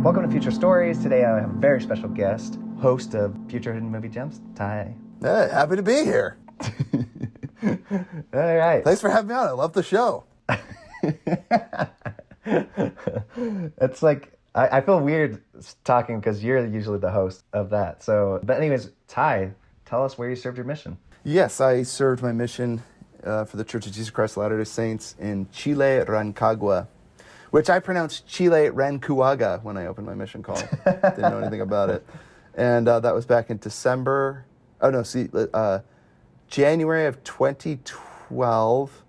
Welcome to Future Stories. Today I have a very special guest, host of Future Hidden Movie Gems, Ty. Hey, happy to be here. All right. Thanks for having me on. I love the show. It's like, I feel weird talking because you're usually the host of that. So, but anyways, Ty, tell us where you served your mission. Yes, I served my mission for the Church of Jesus Christ of Latter-day Saints in Chile, Rancagua, which I pronounced Chile Rancuaga when I opened my mission call. Didn't know anything about it. And that was back in January of 2012.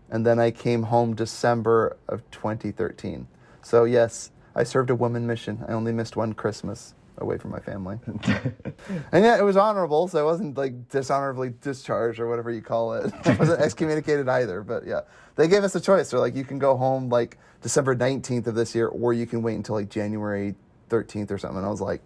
And then I came home December of 2013. So yes, I served a woman mission. I only missed one Christmas away from my family. And yeah, it was honorable, so I wasn't like dishonorably discharged or whatever you call it. I wasn't excommunicated either, but yeah. They gave us a choice. They're like, you can go home like December 19th of this year, or you can wait until like January 13th or something. And I was like,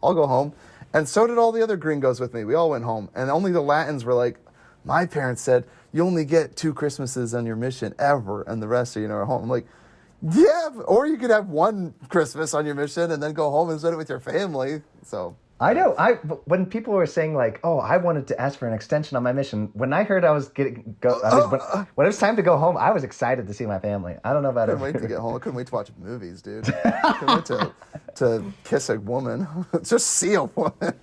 I'll go home. And so did all the other gringos with me. We all went home. And only the Latins were like, my parents said, you only get 2 Christmases on your mission ever, and the rest are, are home. I'm like, yeah, or you could have one Christmas on your mission and then go home and spend it with your family. So I know. When people were saying like, "Oh, I wanted to ask for an extension on my mission," when I heard I was when it was time to go home, I was excited to see my family. I don't know about it. I couldn't wait to get home. I couldn't wait to watch movies, dude. I couldn't wait to kiss a woman. Just see a woman.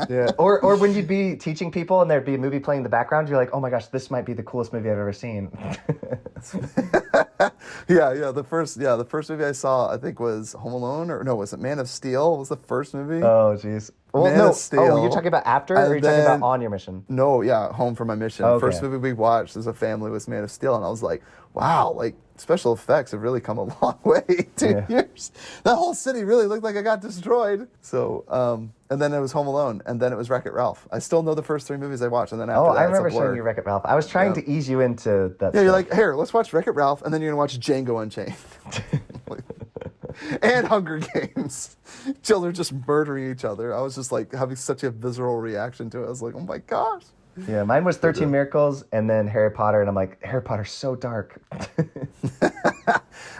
Yeah. Or when you'd be teaching people and there'd be a movie playing in the background, you're like, "Oh my gosh, this might be the coolest movie I've ever seen." Yeah. The first movie I saw, I think, was Home Alone, or no, was it Man of Steel? Was the first movie? Oh, jeez. Well, Man of Steel. Oh, you're talking about after, or you're talking about on your mission? No, yeah, home for my mission. Okay. First movie we watched as a family was Man of Steel, and I was like, wow, like special effects have really come a long way. 2 years. That whole city really looked like it got destroyed. So, and then it was Home Alone, and then it was Wreck-It Ralph. I still know the first 3 movies I watched, and then after that, I remember showing you Wreck-It Ralph. I was trying to ease you into that. Yeah, you're like, here, let's watch Wreck-It Ralph, and then you're gonna watch Django Unchained. And Hunger Games. Children just murdering each other. I was just like having such a visceral reaction to it. I was like, oh my gosh. Yeah, mine was 13 Miracles and then Harry Potter, and I'm like, Harry Potter's so dark.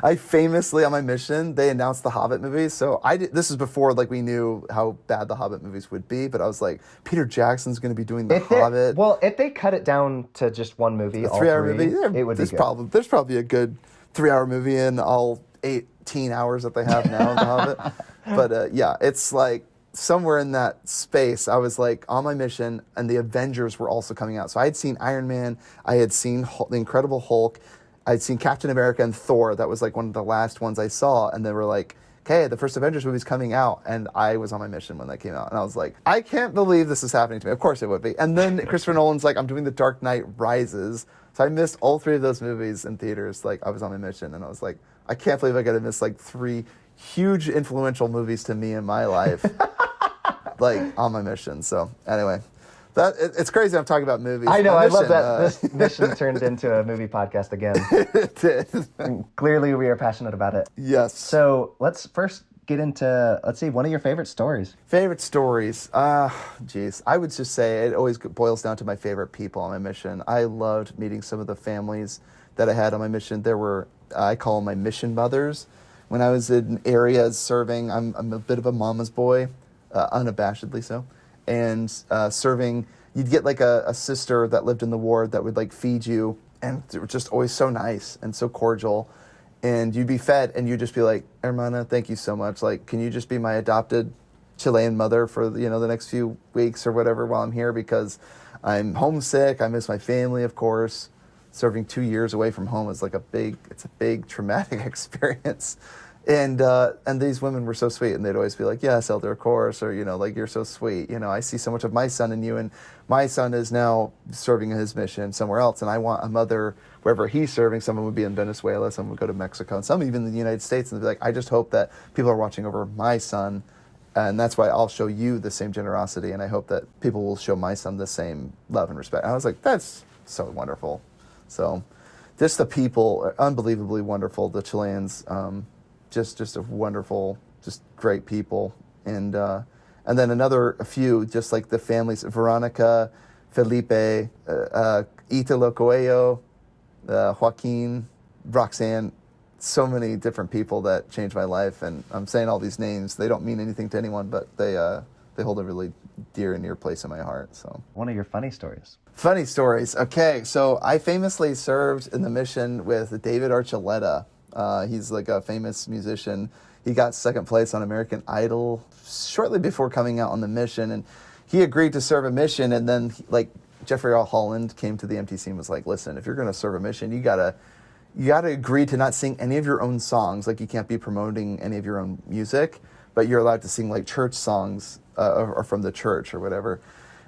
I famously, on my mission, they announced the Hobbit movies. So this is before like we knew how bad the Hobbit movies would be, but I was like, Peter Jackson's going to be doing the Hobbit. If they cut it down to just one movie, a 3-hour movie, it would be good. There's probably a good 3-hour movie in all 18 hours that they have now in the Hobbit. But yeah, it's like somewhere in that space, I was like on my mission, and the Avengers were also coming out. So I had seen Iron Man, I had seen the Incredible Hulk, I'd seen Captain America and Thor. That was like one of the last ones I saw, and they were like, okay, the first Avengers movie's coming out, and I was on my mission when that came out, and I was like, I can't believe this is happening to me. Of course it would be. And then Christopher Nolan's like, I'm doing The Dark Knight Rises. So I missed all 3 of those movies in theaters. Like, I was on my mission, and I was like, I can't believe I got to miss like 3 huge influential movies to me in my life, like on my mission. So anyway, it's crazy I'm talking about movies. I know, I love that this mission turned into a movie podcast again. It did. Clearly we are passionate about it. Yes. So let's first get into, let's see, one of your favorite stories. Favorite stories? Geez. I would just say it always boils down to my favorite people on my mission. I loved meeting some of the families that I had on my mission. There were, I call them my mission mothers. When I was in areas serving, I'm a bit of a mama's boy, unabashedly so. And serving, you'd get like a sister that lived in the ward that would like feed you, and they were just always so nice and so cordial. And you'd be fed, and you'd just be like, Hermana, thank you so much. Like, can you just be my adopted Chilean mother for the next few weeks or whatever while I'm here, because I'm homesick. I miss my family, of course. Serving 2 years away from home is like a big traumatic experience. And these women were so sweet, and they'd always be like, yes, Elder, of course, or, like, you're so sweet. I see so much of my son in you, and my son is now serving his mission somewhere else, and I want a mother wherever he's serving. Someone would be in Venezuela, someone would go to Mexico, and some even in the United States, and they'd be like, I just hope that people are watching over my son, and that's why I'll show you the same generosity, and I hope that people will show my son the same love and respect. And I was like, that's so wonderful. So just the people are unbelievably wonderful, the Chileans, just a wonderful, just great people. And then a few, just like the families, Veronica, Felipe, Italo Coelho, Joaquin, Roxanne, so many different people that changed my life, and I'm saying all these names. They don't mean anything to anyone, but they hold a really dear and near place in my heart. So One of your funny stories. funny stories. Okay, so I famously served in the mission with David Archuleta. He's like a famous musician. He got second place on American Idol shortly before coming out on the mission, and he agreed to serve a mission. And then like Jeffrey R. Holland came to the MTC and was like, "Listen, if you're going to serve a mission, you gotta agree to not sing any of your own songs. Like you can't be promoting any of your own music, but you're allowed to sing like church songs or from the church or whatever."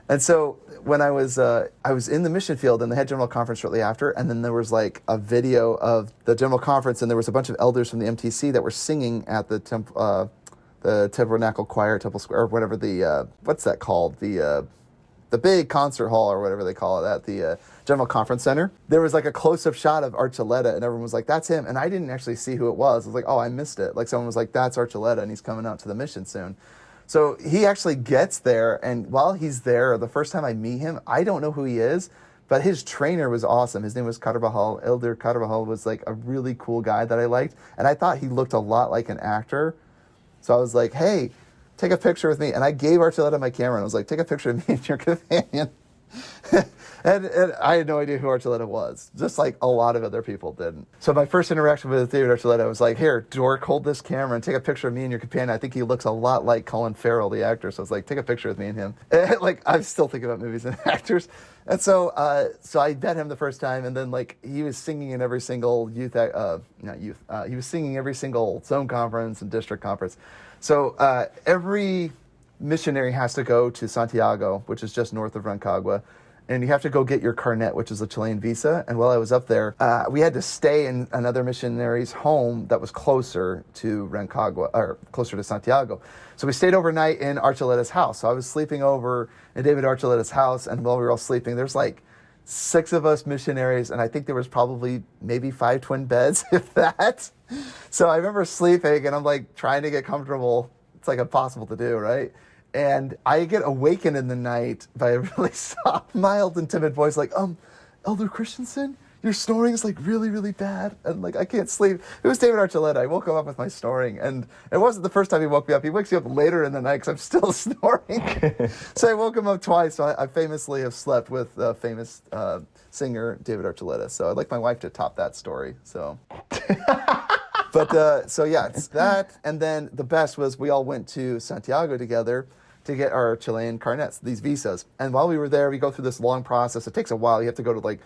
And so when I was in the mission field, and they had general conference shortly after, and then there was like a video of the general conference, and there was a bunch of elders from the MTC that were singing at the Tabernacle Choir, Temple Square, or whatever what's that called? The big concert hall or whatever they call it at the General Conference Center. There was like a close-up shot of Archuleta, and everyone was like, "That's him." And I didn't actually see who it was. I was like, "Oh, I missed it." Like someone was like, "That's Archuleta, and he's coming out to the mission soon." So he actually gets there, and while he's there, the first time I meet him, I don't know who he is, but his trainer was awesome. His name was Carvajal. Elder Carvajal was like a really cool guy that I liked, and I thought he looked a lot like an actor. So I was like, "Hey, take a picture with me." And I gave Archuleta my camera, and I was like, "Take a picture of me and your companion." and I had no idea who Archuleta was, just like a lot of other people didn't. So my first interaction with David Archuleta was like, "Here, dork, hold this camera and take a picture of me and your companion. I think he looks a lot like Colin Farrell, the actor." So I was like, "Take a picture with me and him." And, like, I'm still thinking about movies and actors. And so I met him the first time, and then like he was singing in every single he was singing every single zone conference and district conference. So every missionary has to go to Santiago, which is just north of Rancagua, and you have to go get your carnet, which is a Chilean visa. And while I was up there, we had to stay in another missionary's home that was closer to Rancagua, or closer to Santiago. So we stayed overnight in Archuleta's house. So I was sleeping over in David Archuleta's house, and while we were all sleeping, there's like 6 of us missionaries, and I think there was probably maybe 5 twin beds, if that. So I remember sleeping, and I'm like trying to get comfortable. It's like impossible to do, right? And I get awakened in the night by a really soft, mild, and timid voice, like, "Elder Christensen, your snoring is like really, really bad, and like I can't sleep." It was David Archuleta. I woke him up with my snoring, and it wasn't the first time he woke me up. He wakes me up later in the night because I'm still snoring. So I woke him up twice. So I famously have slept with famous singer David Archuleta. So I'd like my wife to top that story. So. But so yeah, it's that. And then the best was we all went to Santiago together to get our Chilean carnets, these visas. And while we were there, we go through this long process. It takes a while. You have to go to like,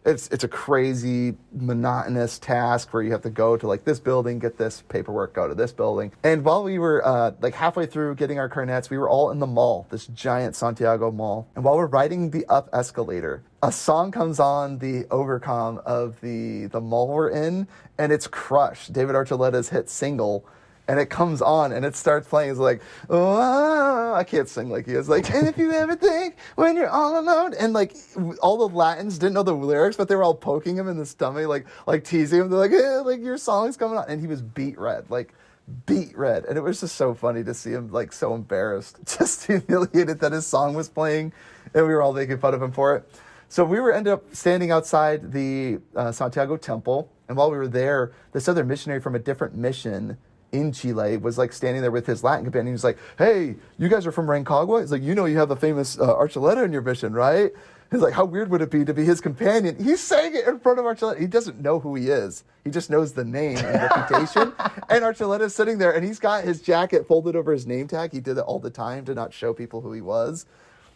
it's a crazy monotonous task where you have to go to like this building, get this paperwork, go to this building. And while we were like halfway through getting our carnets, we were all in the mall, this giant Santiago mall. And while we're riding the up escalator, a song comes on the overcom of the mall we're in, and it's Crush, David Archuleta's hit single. And it comes on, and it starts playing. It's like, "Oh, I can't sing like he is." Like, "And if you ever think when you're all alone," and like all the Latins didn't know the lyrics, but they were all poking him in the stomach, like teasing him. They're like, "Hey, like your song's coming on," and he was beet red, and it was just so funny to see him like so embarrassed, just humiliated that his song was playing, and we were all making fun of him for it. So we ended up standing outside the Santiago temple, and while we were there, this other missionary from a different mission in Chile was like standing there with his Latin companion. He's like, "Hey, you guys are from Rancagua?" He's like, "You know you have a famous Archuleta in your mission, right?" He's like, "How weird would it be to be his companion?" He's saying it in front of Archuleta. He doesn't know who he is. He just knows the name and reputation. And Archuleta's sitting there, and he's got his jacket folded over his name tag. He did it all the time to not show people who he was.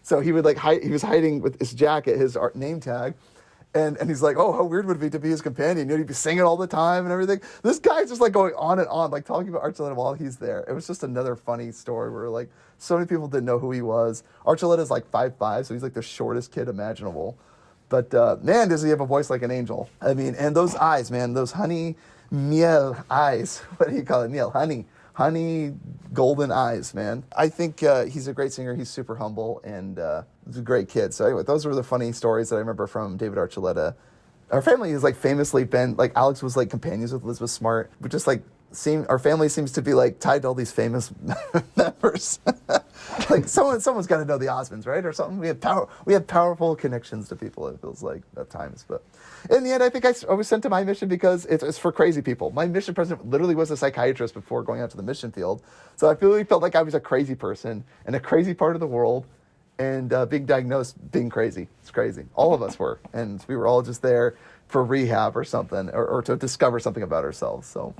So he would he was hiding with his jacket, his name tag. And he's like, "Oh, how weird would it be to be his companion? You know, he'd be singing all the time and everything." This guy's just like going on and on, like talking about Archuleta while he's there. It was just another funny story where like so many people didn't know who he was. Archuleta's like 5'5", so he's like the shortest kid imaginable. But man, does he have a voice like an angel. I mean, and those eyes, man, those honey miel eyes. What do you call it? Miel, honey golden eyes, man. I think he's a great singer. He's super humble, and he's a great kid. So anyway, those were the funny stories that I remember from David Archuleta. Our family has like famously been like, Alex was like companions with Elizabeth Smart. We just like our family seems to be like tied to all these famous members. Like someone's got to know the Osmonds, right, or something. We have powerful connections to people. It feels like at times, but in the end, I think I was sent to my mission because it's for crazy people. My mission president literally was a psychiatrist before going out to the mission field, so I really felt like I was a crazy person in a crazy part of the world, and being diagnosed being crazy. It's crazy. All of us were, and we were all just there for rehab or something, or to discover something about ourselves. So.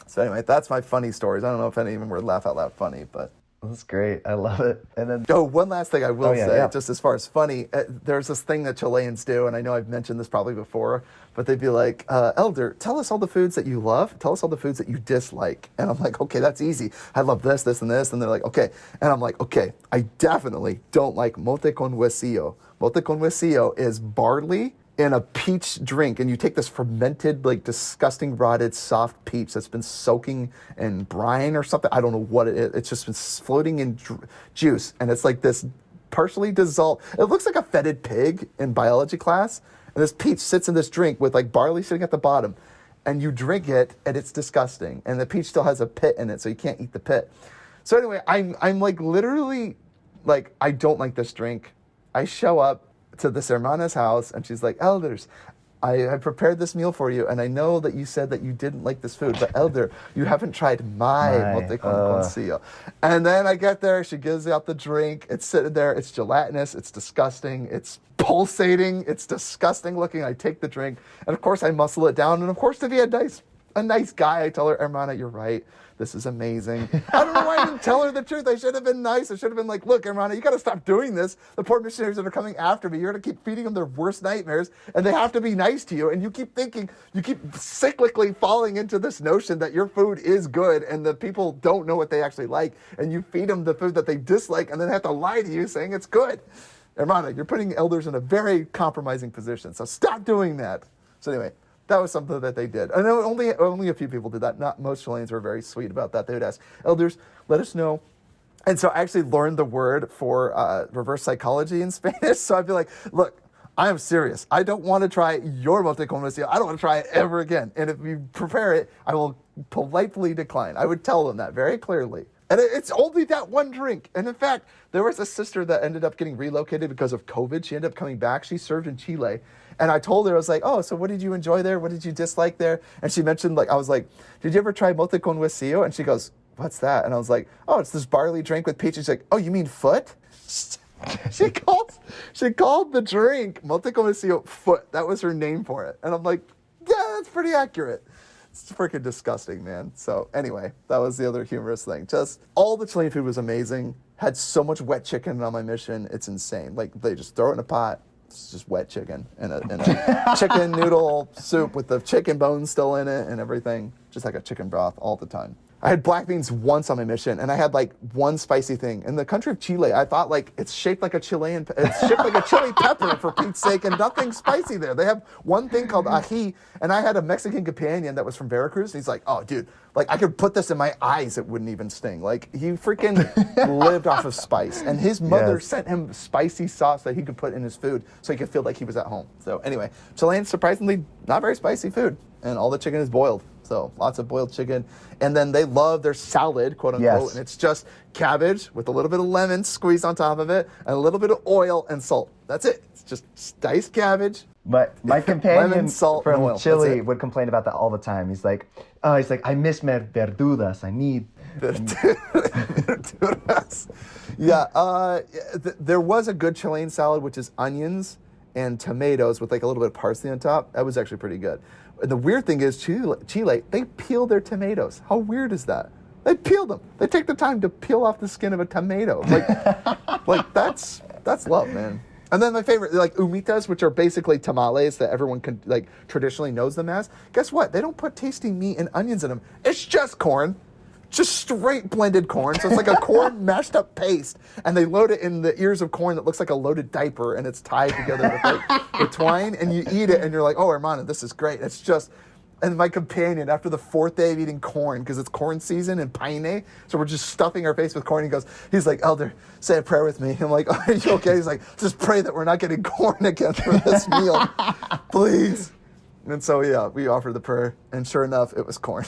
So anyway, that's my funny stories. I don't know if any of them were laugh out loud funny, but That's great. I love it. And then one last thing I will say, just as far as funny, there's this thing that Chileans do, and I know I've mentioned this probably before, but they'd be like, Elder, tell us all the foods that you love. Tell us all the foods that you dislike. And I'm like, okay, that's easy. I love this, this, and this. And they're like, okay. And I'm like, okay, I definitely don't like mote con huesillo. Mote con huesillo is barley in a peach drink, and you take this fermented, like disgusting rotted soft peach that's been soaking in brine or something. I don't know what it is. It's just been floating in juice, and it's like this partially dissolved. It looks like a fetid pig in biology class, and this peach sits in this drink with like barley sitting at the bottom, and you drink it, and it's disgusting. And the peach still has a pit in it, so you can't eat the pit. So anyway, I'm like literally like, I don't like this drink. I show up to this hermana's house, and she's like, Elders, I prepared this meal for you, and I know that you said that you didn't like this food, but Elder, you haven't tried my mote con huesillo. And then I get there, she gives out the drink, it's sitting there, it's gelatinous, it's disgusting, it's pulsating, it's disgusting looking. I take the drink, and of course I muscle it down, and of course to be a nice guy, I tell her, Hermana, you're right. This is amazing. I don't know why I didn't tell her the truth. I should have been nice. I should have been like, look, Hermana, you got to stop doing this. The poor missionaries that are coming after me, you're going to keep feeding them their worst nightmares, and they have to be nice to you. And you keep thinking, you keep cyclically falling into this notion that your food is good and the people don't know what they actually like. And you feed them the food that they dislike and then have to lie to you saying it's good. Hermana, you're putting elders in a very compromising position. So stop doing that. So anyway, that was something that they did. I know only a few people did that. Not most Chileans were very sweet about that. They would ask, Elders, let us know. And so I actually learned the word for reverse psychology in Spanish. So I'd be like, look, I am serious. I don't want to try your mote con huesillo. I don't want to try it ever again. And if you prepare it, I will politely decline. I would tell them that very clearly. And it's only that one drink. And in fact, there was a sister that ended up getting relocated because of COVID. She ended up coming back. She served in Chile. And I told her, I was like, oh, so what did you enjoy there? What did you dislike there? And she mentioned, like, I was like, did you ever try mote con huesillo? And she goes, what's that? And I was like, oh, it's this barley drink with peach. And she's like, oh, you mean foot? She called the drink mote con huesillo foot. That was her name for it. And I'm like, yeah, that's pretty accurate. It's freaking disgusting, man. So anyway, that was the other humorous thing. Just all the Chilean food was amazing. Had so much wet chicken on my mission. It's insane. Like, they just throw it in a pot. It's just wet chicken in a chicken noodle soup with the chicken bones still in it and everything. Just like a chicken broth all the time. I had black beans once on my mission, and I had like one spicy thing. In the country of Chile, I thought like it's shaped like a Chilean, it's shaped like a chili pepper for Pete's sake, and nothing spicy there. They have one thing called ají, and I had a Mexican companion that was from Veracruz, and he's like, oh, dude, like I could put this in my eyes, it wouldn't even sting. Like he freaking lived off of spice, and his mother sent him spicy sauce that he could put in his food so he could feel like he was at home. So anyway, Chileans, surprisingly, not very spicy food, and all the chicken is boiled. So lots of boiled chicken. And then they love their salad, quote unquote. And it's just cabbage with a little bit of lemon squeezed on top of it and a little bit of oil and salt. That's it. It's just diced cabbage. But my companion lemon, salt, from and oil. Chile would complain about that all the time. He's like, I miss my verduras. I need verduras. Yeah. There was a good Chilean salad, which is onions and tomatoes with like a little bit of parsley on top. That was actually pretty good. And the weird thing is, Chile, they peel their tomatoes. How weird is that? They peel them. They take the time to peel off the skin of a tomato. Like that's love, man. And then my favorite, like humitas, which are basically tamales that everyone can like traditionally knows them as. Guess what? They don't put tasty meat and onions in them. It's just corn. Just straight blended corn. So it's like a corn mashed up paste. And they load it in the ears of corn that looks like a loaded diaper, and it's tied together with twine. And you eat it and you're like, oh, Hermana, this is great. It's just, and my companion, after the fourth day of eating corn, because it's corn season in Paine, so we're just stuffing our face with corn. He's like, Elder, say a prayer with me. I'm like, are you okay? He's like, just pray that we're not getting corn again for this meal. Please. And so, yeah, we offered the prayer, and sure enough, it was corn.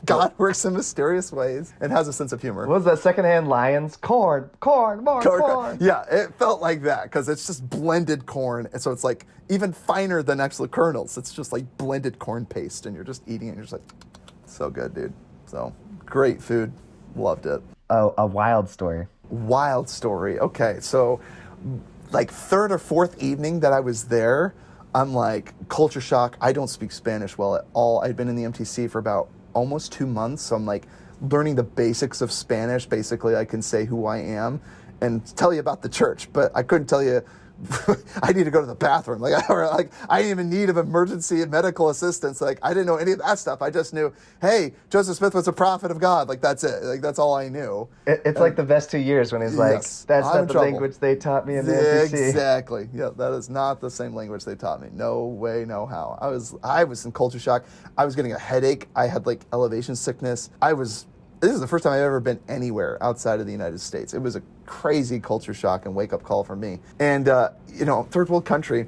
God works in mysterious ways and has a sense of humor. What was that secondhand Lions? Corn, corn, more corn. Yeah, it felt like that because it's just blended corn. And so it's like even finer than actual kernels. It's just like blended corn paste, and you're just eating it. And you're just like, so good, dude. So great food. Loved it. Oh, a wild story. Wild story. Okay, so like third or fourth evening that I was there, I'm like, culture shock. I don't speak Spanish well at all. I'd been in the MTC for about almost 2 months, so I'm like learning the basics of Spanish. Basically, I can say who I am and tell you about the church, but I couldn't tell you I need to go to the bathroom. Like I didn't even need of emergency and medical assistance. Like I didn't know any of that stuff. I just knew, hey, Joseph Smith was a prophet of God. Like that's it. Like that's all I knew. It's like the best 2 years when he's like, Yes, that's I'm not in the trouble. language they taught me in the MTC. Exactly. Yeah, that is not the same language they taught me. No way, no how. I was in culture shock. I was getting a headache. I had like elevation sickness. This is the first time I've ever been anywhere outside of the United States. It was a crazy culture shock and wake-up call for me. And, third world country,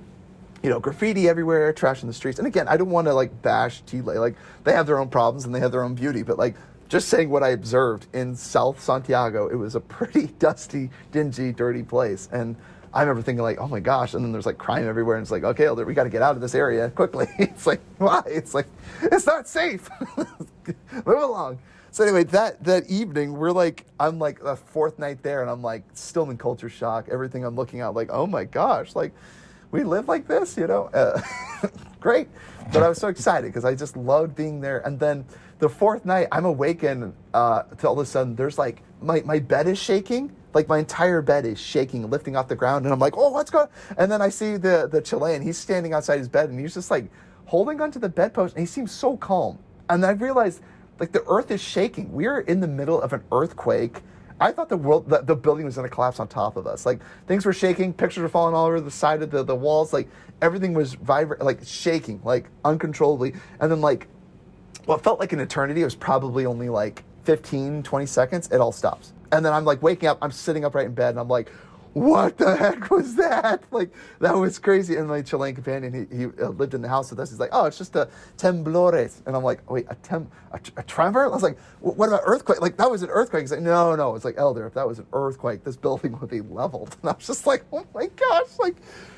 graffiti everywhere, trash in the streets. And again, I don't want to, like, bash Chile. Like, they have their own problems and they have their own beauty. But, like, just saying what I observed in South Santiago, it was a pretty dusty, dingy, dirty place. And I remember thinking, like, oh, my gosh. And then there's, like, crime everywhere. And it's like, okay, we got to get out of this area quickly. It's like, why? It's like, it's not safe. Move along. So anyway, that evening, I'm like the fourth night there, and I'm like still in culture shock. Everything I'm looking at, like, oh my gosh, like we live like this, great. But I was so excited because I just loved being there. And then the fourth night, I'm awakened to all of a sudden there's like my bed is shaking. Like my entire bed is shaking, lifting off the ground, and I'm like, oh, what's going on? And then I see the Chilean. He's standing outside his bed, and he's just like holding onto the bedpost, and he seems so calm. And I realized, like, the earth is shaking. We're in the middle of an earthquake. I thought the building was going to collapse on top of us. Like, things were shaking. Pictures were falling all over the side of the walls. Like, everything was like shaking, like, uncontrollably. And then, like, what felt like an eternity, it was probably only, like, 15, 20 seconds. It all stops. And then I'm, like, waking up. I'm sitting upright in bed, and I'm like, what the heck was that? Like, that was crazy. And my Chilean companion, he lived in the house with us. He's like, oh, it's just a temblores. And I'm like, wait, a tremor? I was like, what about earthquake? Like, that was an earthquake. He's like, no. It's like, Elder, if that was an earthquake, this building would be leveled. And I was just like, oh my gosh. Like,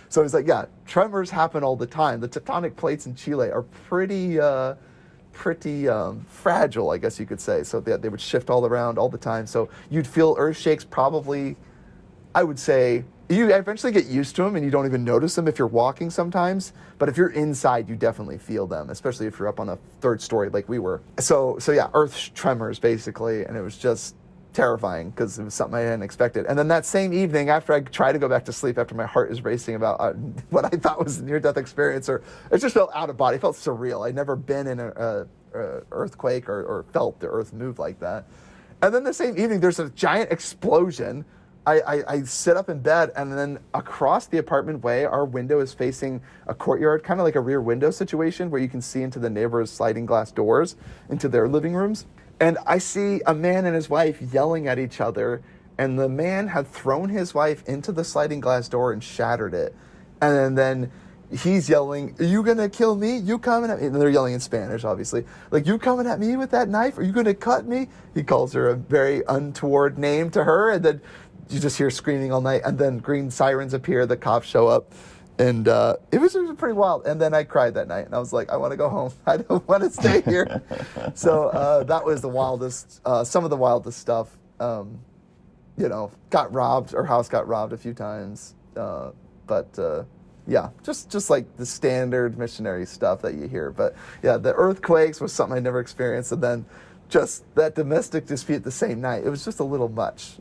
so he's like, yeah, tremors happen all the time. The tectonic plates in Chile are pretty fragile, I guess you could say. So they would shift all around all the time. So you'd feel earth shakes probably, I would say, you eventually get used to them and you don't even notice them if you're walking sometimes. But if you're inside, you definitely feel them, especially if you're up on a third story like we were. So yeah, earth tremors basically. And it was just terrifying because it was something I hadn't expected. And then that same evening, after I tried to go back to sleep, after my heart is racing about what I thought was a near-death experience, or it just felt out of body. It felt surreal. I'd never been in a earthquake or felt the earth move like that. And then the same evening, there's a giant explosion. I sit up in bed, and then across the apartment way, our window is facing a courtyard, kind of like a rear window situation where you can see into the neighbors' sliding glass doors, into their living rooms. And I see a man and his wife yelling at each other, and the man had thrown his wife into the sliding glass door and shattered it. And then he's yelling, are you going to kill me? You coming at me? And they're yelling in Spanish, obviously. Like, you coming at me with that knife? Are you going to cut me? He calls her a very untoward name to her, and then you just hear screaming all night, and then green sirens appear, the cops show up, and it was pretty wild. And then I cried that night, and I was like, I want to go home. I don't want to stay here. So that was the wildest, some of the wildest stuff. Got robbed, our house got robbed a few times, yeah, just like the standard missionary stuff that you hear. But yeah, the earthquakes was something I never experienced, and then just that domestic dispute the same night. It was just a little much.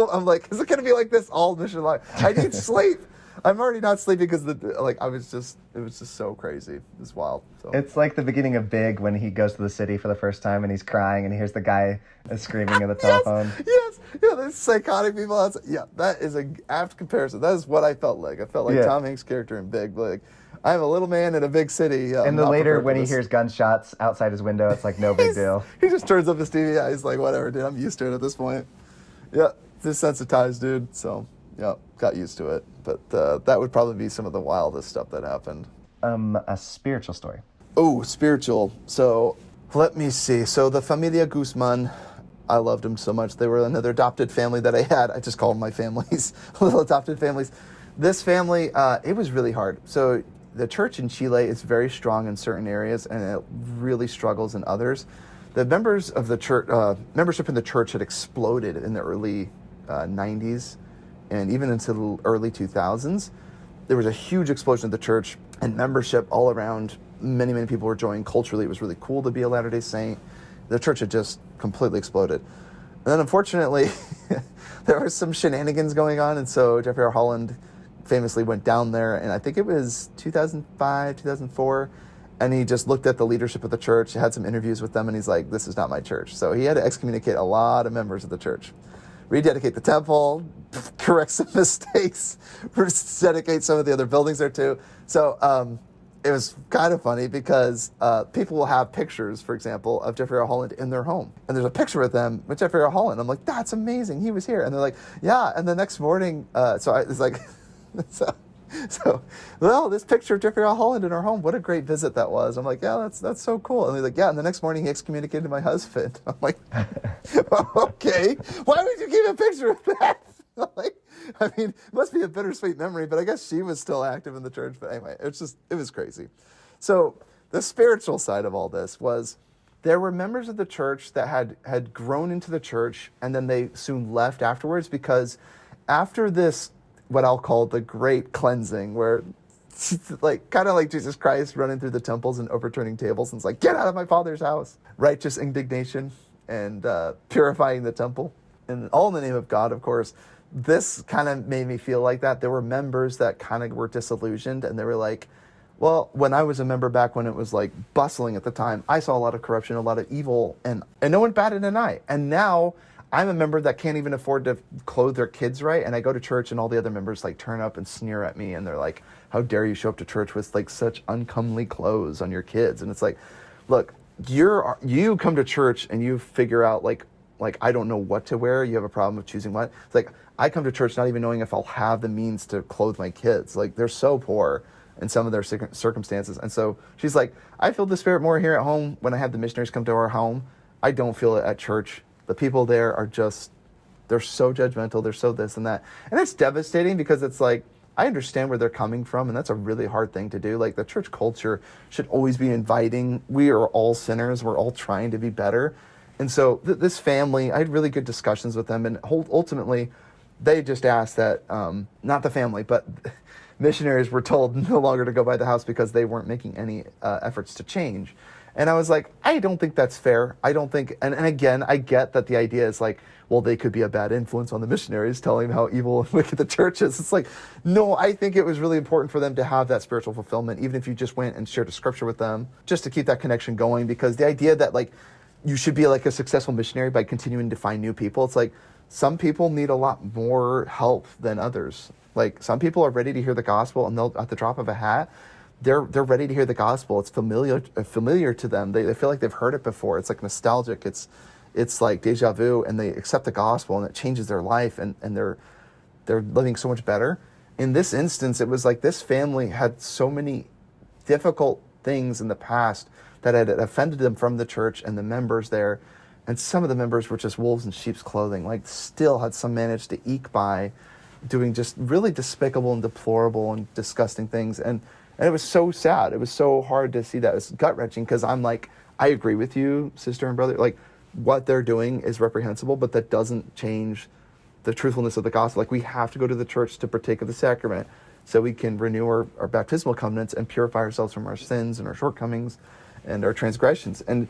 I'm like, is it going to be like this all mission life? I need sleep. I'm already not sleeping because it was just so crazy. It was wild. So. It's like the beginning of Big when he goes to the city for the first time and he's crying and he hears the guy screaming in the telephone. Yes. Yeah, there's psychotic people outside. Yeah, that is a apt comparison. That is what I felt like. I felt like Tom Hanks' character in Big. Like, I'm a little man in a big city. And then later when he hears gunshots outside his window, it's like no big deal. He just turns up his TV. Yeah, he's like, whatever, dude. I'm used to it at this point. Yeah, desensitized, dude. So, yeah, got used to it. But that would probably be some of the wildest stuff that happened. A spiritual story. Oh, spiritual. So let me see. So the Familia Guzman, I loved them so much. They were another adopted family that I had. I just call them my families, little adopted families. This family, it was really hard. So the church in Chile is very strong in certain areas, and it really struggles in others. The members of the church, membership in the church had exploded in the early 90s and even into the early 2000s. There was a huge explosion of the church and membership all around. Many, many people were joining. Culturally, it was really cool to be a Latter-day Saint. The church had just completely exploded. And then unfortunately, there was some shenanigans going on, and so Jeffrey R. Holland famously went down there, and I think it was 2005, 2004, and he just looked at the leadership of the church, had some interviews with them, and he's like, this is not my church. So he had to excommunicate a lot of members of the church, rededicate the temple, correct some mistakes, rededicate some of the other buildings there too. So it was kind of funny because people will have pictures, for example, of Jeffrey R. Holland in their home. And there's a picture of them with Jeffrey R. Holland. I'm like, that's amazing. He was here. And they're like, yeah. And the next morning, it's like, well, this picture of Jeffrey R. Holland in our home, what a great visit that was. I'm like, yeah, that's so cool. And they're like, yeah. And the next morning he excommunicated my husband. I'm like, okay, why would you keep a picture of that? Like, I mean, it must be a bittersweet memory, but I guess she was still active in the church. But anyway, it was crazy. So the spiritual side of all this was there were members of the church that had grown into the church, and then they soon left afterwards, because after this, what I'll call the great cleansing, where like kind of like Jesus Christ running through the temples and overturning tables, and it's like, get out of my Father's house. Righteous indignation and purifying the temple, and all in the name of God, of course. This kind of made me feel like that. There were members that kind of were disillusioned, and they were like, well, when I was a member back when it was like bustling at the time, I saw a lot of corruption, a lot of evil, and no one batted an eye. And now I'm a member that can't even afford to clothe their kids right, and I go to church and all the other members like turn up and sneer at me, and they're like, how dare you show up to church with like such uncomely clothes on your kids? And it's like, look, you come to church and you figure out like I don't know what to wear. You have a problem with choosing what. It's like, I come to church not even knowing if I'll have the means to clothe my kids. Like, they're so poor in some of their circumstances. And so she's like, I feel the Spirit more here at home when I have the missionaries come to our home. I don't feel it at church. The people there are just, they're so judgmental. They're so this and that. And it's devastating because it's like, I understand where they're coming from, and that's a really hard thing to do. Like, the church culture should always be inviting. We are all sinners. We're all trying to be better. And so this family, I had really good discussions with them, and ultimately, they just asked that, not the family, but missionaries were told no longer to go by the house because they weren't making any efforts to change. And I was like, I don't think that's fair. I don't think, and again, I get that the idea is like, well, they could be a bad influence on the missionaries, telling them how evil and wicked the church is. It's like, no, I think it was really important for them to have that spiritual fulfillment, even if you just went and shared a scripture with them, just to keep that connection going. Because the idea that like, you should be like a successful missionary by continuing to find new people. It's like, some people need a lot more help than others. Like, some people are ready to hear the gospel, and they'll, at the drop of a hat, they're ready to hear the gospel. It's familiar to them. They feel like they've heard it before. It's like nostalgic. It's like deja vu, and they accept the gospel, and it changes their life, and they're living so much better. In this instance, it was like this family had so many difficult things in the past that had offended them from the church and the members there. And some of the members were just wolves in sheep's clothing, like still had some managed to eke by doing just really despicable and deplorable and disgusting things. And it was so sad. It was so hard to see that. It was gut-wrenching, because I'm like, I agree with you, sister and brother. Like, what they're doing is reprehensible, but that doesn't change the truthfulness of the gospel. Like, we have to go to the church to partake of the sacrament so we can renew our baptismal covenants and purify ourselves from our sins and our shortcomings and our transgressions. And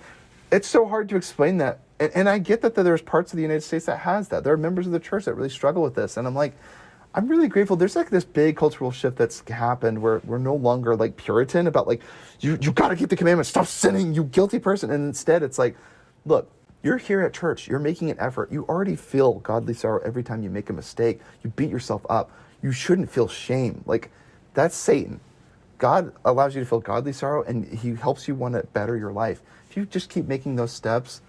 it's so hard to explain that. And I get that there's parts of the United States that has that. There are members of the church that really struggle with this. And I'm like, I'm really grateful. There's like this big cultural shift that's happened where we're no longer like Puritan about like, you got to keep the commandments, stop sinning, you guilty person. And instead it's like, look, you're here at church, you're making an effort. You already feel godly sorrow every time you make a mistake. You beat yourself up. You shouldn't feel shame. Like, that's Satan. God allows you to feel godly sorrow, and he helps you want to better your life. If you just keep making those steps,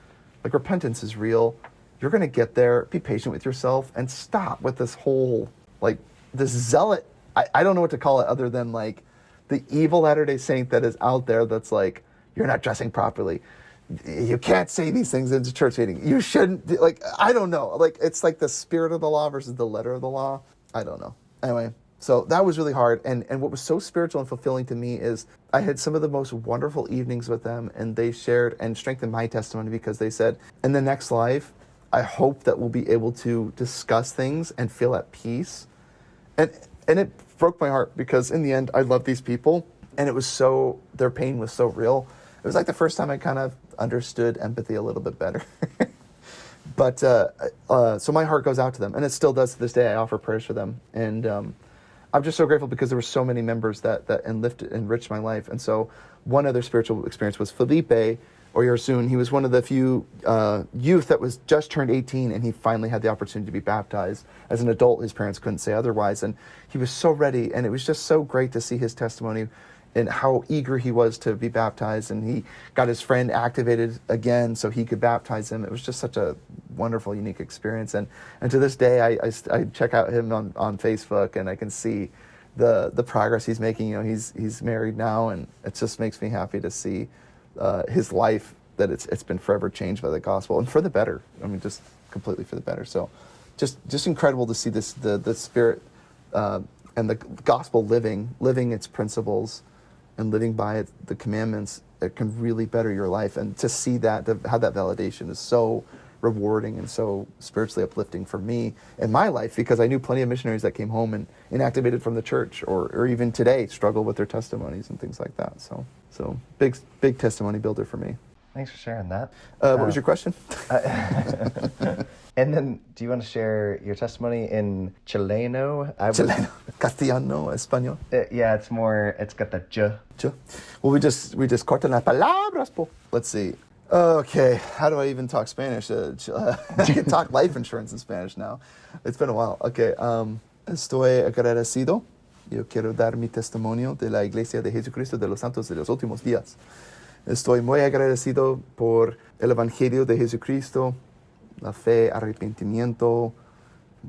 like, repentance is real. You're going to get there. Be patient with yourself and stop with this whole, like, this zealot. I don't know what to call it other than, like, the evil Latter-day Saint that is out there that's like, you're not dressing properly. You can't say these things into church meeting. You shouldn't, like, I don't know. Like, it's like the spirit of the law versus the letter of the law. I don't know. Anyway, so that was really hard. And what was so spiritual and fulfilling to me is I had some of the most wonderful evenings with them, and they shared and strengthened my testimony because they said, in the next life, I hope that we'll be able to discuss things and feel at peace. And it broke my heart because in the end, I love these people, and it was so, their pain was so real. It was like the first time I kind of understood empathy a little bit better. But so my heart goes out to them, and it still does to this day. I offer prayers for them, and I'm just so grateful because there were so many members that enriched my life. And so one other spiritual experience was Felipe, or Yersun. He was one of the few youth that was just turned 18, and he finally had the opportunity to be baptized. As an adult, his parents couldn't say otherwise, and he was so ready, and it was just so great to see his testimony and how eager he was to be baptized, and he got his friend activated again so he could baptize him. It was just such a wonderful, unique experience, and to this day, I check out him on Facebook, and I can see the progress he's making. You know, he's married now, and it just makes me happy to see his life, that it's been forever changed by the gospel, and for the better. I mean, just completely for the better. So, just incredible to see this the spirit and the gospel living its principles, and living by it, the commandments. It can really better your life, and to see that, to have that validation is so rewarding and so spiritually uplifting for me in my life, because I knew plenty of missionaries that came home and inactivated from the church, or even today struggle with their testimonies and things like that. So big testimony builder for me. Thanks for sharing that. What was your question? And then, do you want to share your testimony in Chileno? Chileno, Castellano, Español. Yeah, it's got the j. Well, we just cortan las palabras, po. Let's see. Okay, how do I even talk Spanish? I can talk life insurance in Spanish now. It's been a while. Okay, estoy agradecido. Yo quiero dar mi testimonio de la Iglesia de Jesucristo de los Santos de los Últimos Días. Estoy muy agradecido por el Evangelio de Jesucristo, la fe, arrepentimiento,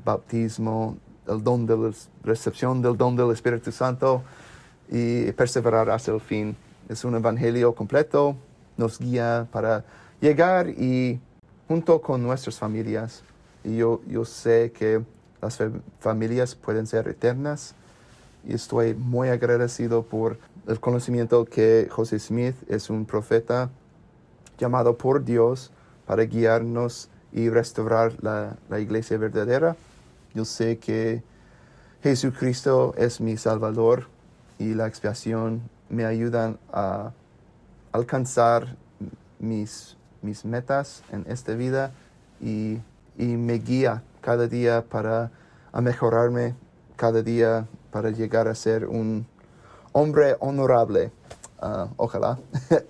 bautismo, el don de la recepción del don del Espíritu Santo y perseverar hasta el fin. Es un evangelio completo, nos guía para llegar y junto con nuestras familias. Y yo sé que las familias pueden ser eternas, y estoy muy agradecido por el conocimiento que José Smith es un profeta llamado por Dios para guiarnos y restaurar la iglesia verdadera. Yo sé que Jesucristo es mi Salvador, y la expiación me ayudan a alcanzar mis metas en esta vida, y me guía cada día para mejorarme cada día, para llegar a ser un hombre honorable, ojalá.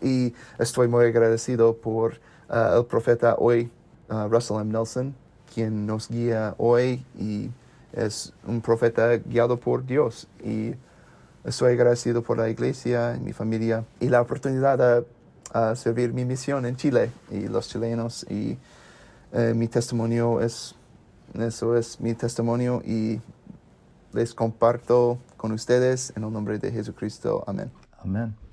Y estoy muy agradecido por el profeta hoy, Russell M. Nelson, quien nos guía hoy, y es un profeta guiado por Dios. Y estoy agradecido por la iglesia, mi familia, y la oportunidad de servir mi misión en Chile y los chilenos. Y mi testimonio eso es mi testimonio, y les comparto con ustedes en el nombre de Jesucristo. Amén. Amen.